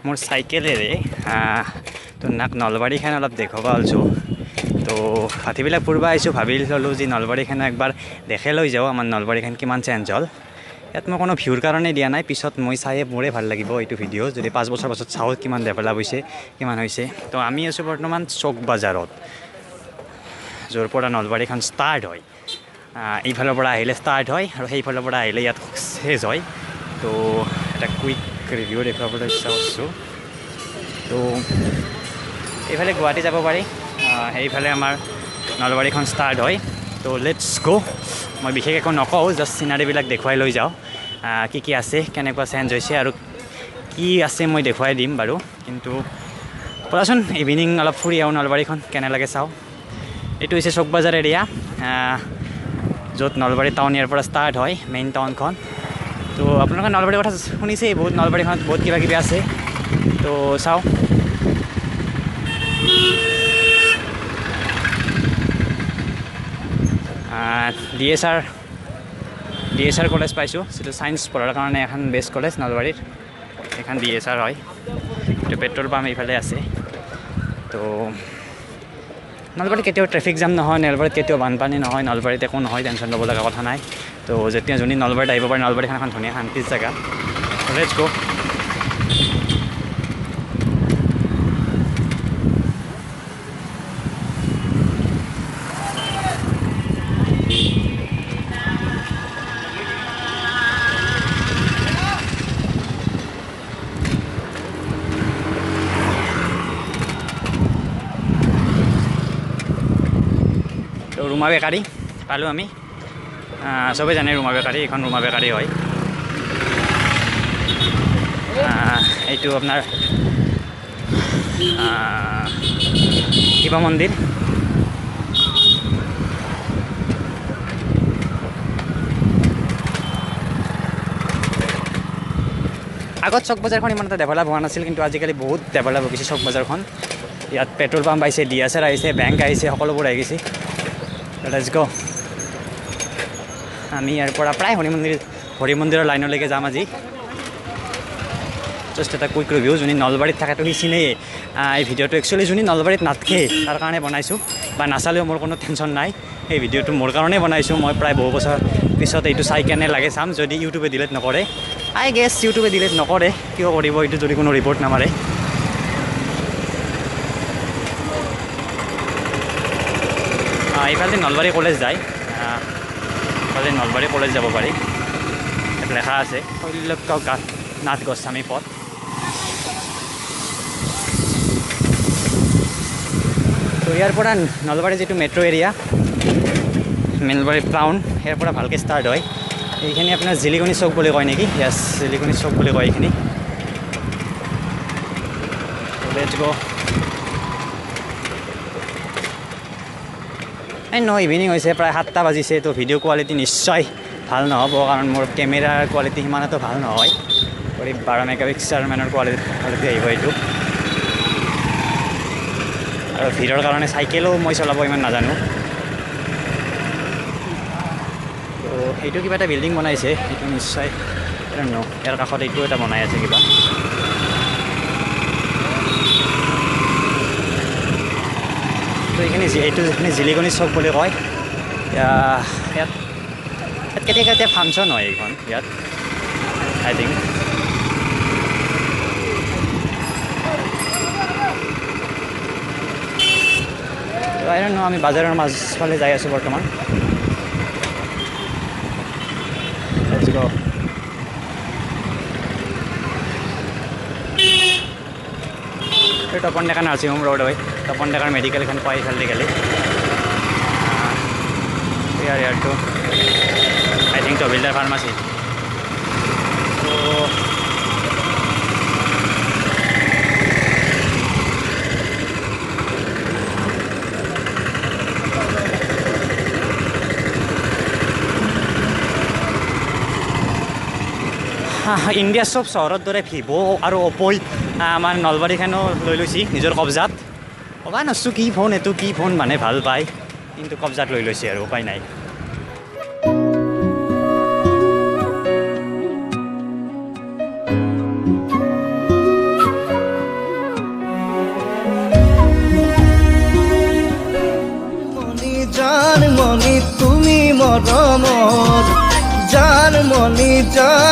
मोर साइकेलेरे तो नलबारीखान अलप देखाब आल्छु तो हाथीबिलाक फुरब आइছোঁ भाबि ललो जे नलबारीखान एकबार देखाই লৈ যাওঁ আমাৰ नलबारीखान किमान चेंज हल ইয়াত মই কোনো ভিউৰ কাৰণে দিয়া নাই পিছত মই চাই মোৰে ভাল লাগিব এইটো ভিডিঅ' যদি 5 বছৰ পাছত চাওঁ কিমান ডেভেলপ হৈছে কিমান হৈছে তো আমি আছোঁ বৰ্তমান চক বাজাৰত য'ৰ পৰা নলবাৰীখান ষ্টাৰ্ট হয় এইফালৰ পৰা আহিলে ষ্টাৰ্ট হয় আৰু সেইফালৰ পৰা আহিলে ইয়াত শেষ হয় তো এটা কুইক ৰিভিউ দেখুৱাবলৈ ইচ্ছা কৰিছোঁ তো এইফালে গুৱাহাটী যাব পাৰি সেইফালে আমাৰ নলবাৰীখন ষ্টাৰ্ট হয় তো লেটছ গ' মই বিশেষ একো নকওঁ জাষ্ট চিনাৰীবিলাক দেখুৱাই লৈ যাওঁ কি কি আছে কেনেকুৱা চেঞ্জ হৈছে আৰু কি আছে মই দেখুৱাই দিম বাৰু কিন্তু ব'লাচোন ইভিনিং অলপ ফুৰি আহোঁ নলবাৰীখন কেনে লাগে চাওঁ এইটো হৈছে চক বাজাৰ এৰিয়া য'ত নলবাৰী টাউন ইয়াৰ পৰা ষ্টাৰ্ট হয় মেইন টাউনখন তো আপোনালোকে নলবাৰীৰ কথা শুনিছেই বহুত নলবাৰীখনত বহুত কিবা কিবি আছে তো চাওঁ DSR কলেজ পাইছোঁ যিটো ছায়েন্স পঢ়াৰ কাৰণে এখন বেষ্ট কলেজ নলবাৰীৰ এখন DSR হয় এইটো পেট্ৰল পাম্প এইফালে আছে তো নলবাৰীত কেতিয়াও ট্ৰেফিক জাম নহয় নলবাৰীত কেতিয়াও বানপানী নহয় নলবাৰীত একো নহয় টেনশ্যন ল'ব লগা কথা নাই তো যেতিয়া যোনে নলবাৰীত আহিব পাৰে নলবাৰীখন এখন ধুনীয়া শান্তিৰ জেগা লেটছ গ' ৰুমা বেকাৰী পালোঁ আমি চবেই জানে ৰুমা বেকাৰী এইখন ৰুমা বেকাৰী হয় এইটো আপোনাৰ শিৱ মন্দিৰ আগত চক বজাৰখন ইমান এটা ডেভেলপ হোৱা নাছিল কিন্তু আজিকালি বহুত ডেভেলপ হৈ গৈছে চক বজাৰখন ইয়াত পেট্ৰল পাম্প আহিছে DSR আহিছে বেংক আহিছে সকলোবোৰ আহি গৈছে লেটছ গ' আমি ইয়াৰ পৰা প্ৰায় হৰি মন্দিৰৰ লাইনলৈকে যাম আজি জাষ্ট এটা কুইক ৰিভিউ যোনে নলবাৰীত থাকেতো সি চিনেই এই ভিডিঅ'টো একচুৱেলি যোনে নলবাৰীত নাথাকে তাৰ কাৰণে বনাইছোঁ বা নাচালেও মোৰ কোনো টেনশ্যন নাই এই ভিডিঅ'টো মোৰ কাৰণেই বনাইছোঁ মই প্ৰায় বহু বছৰ পিছত এইটো চাই কেনে লাগে চাম যদি ইউটিউবে ডিলিট নকৰে আই গেছ ইউটিউবে ডিলিট নকৰে কিয় কৰিব এইটো যদি কোনো ৰিপৰ্ট নামাৰে এইফালে নলবাৰী কলেজ যায় এইফালে নলবাৰী কলেজ যাব পাৰি ইয়াত লেখা আছে শৈলক্য নাথ গোস্বামী পথ তো ইয়াৰ পৰা নলবাৰী যিটো মেট্ৰ' এৰিয়া নলবাৰী টাউন ইয়াৰ পৰা ভালকৈ ষ্টাৰ্ট হয় এইখিনি আপোনাৰ জিলিকনি চক বুলি কয় নেকি য়েছ জিলিকনি চক বুলি কয় এইখিনি লেটছ গ' নহয় ইভিনিং হৈছে প্ৰায় 7টা বাজিছে তো ভিডিঅ' কোৱালিটি নিশ্চয় ভাল নহ'ব কাৰণ মোৰ কেমেৰাৰ কোৱালিটি সিমান এটা ভাল নহয় কৰীব 12 মেগাপিক্সেলৰ মানৰ কোৱালিটি আহিব এইটো আৰু ভিৰৰ কাৰণে চাইকেলো মই চলাব ইমান নাজানো তো সেইটো কিবা এটা বিল্ডিং বনাইছে সেইটো নিশ্চয় ইয়াৰ কাষত এইটো এটা বনাই আছে কিবা তো এইখিনি এইটো যিখিনি জিলিকনি চক বুলি কয় ইয়াত কেতিয়া কেতিয়া ফাংচন হয় এইখন ইয়াত আই থিংক তো আই ডণ্ট নো আমি বাজাৰৰ মাজফালে যাই আছোঁ বৰ্তমান লেটছ গ' তপন ডেকা নাৰ্ছিং হোম ৰোড হয় তপন ডেকাৰ মেডিকেলখন পাই এইফালে গ'লে ইয়াৰটো আই থিংক তবিলদাৰ ফাৰ্মাচী তো ইণ্ডিয়াৰ চব চহৰৰ দৰে ভিভ' আৰু অপ'ই আমাৰ নলবাৰীখনো লৈ লৈছে নিজৰ কব্জাত ক'বা নাচছোঁ কি ফোন এইটো কি ফোন মানে ভাল পায় কিন্তু কব্জাত লৈ লৈছে আৰু উপায় নাই জান মনি তুমি মৰমৰ জান মনি জান